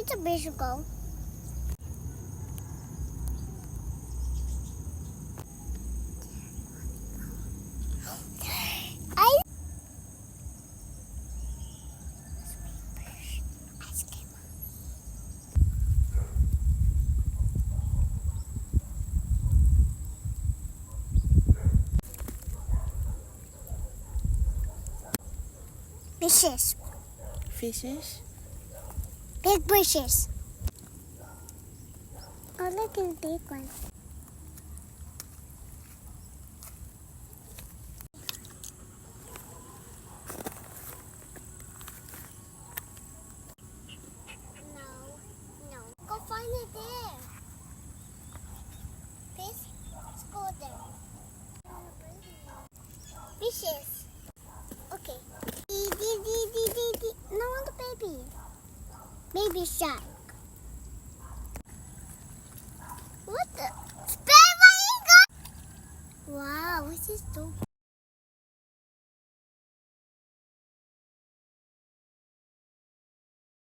It's a bicycle. Fishes. Fishes? Big bushes. Oh, look at the big one. No. Go find it there. Fish? Let's go there. Fishes. Okay. No, the baby. Baby shark. What the? Spare my ego! Wow, this is so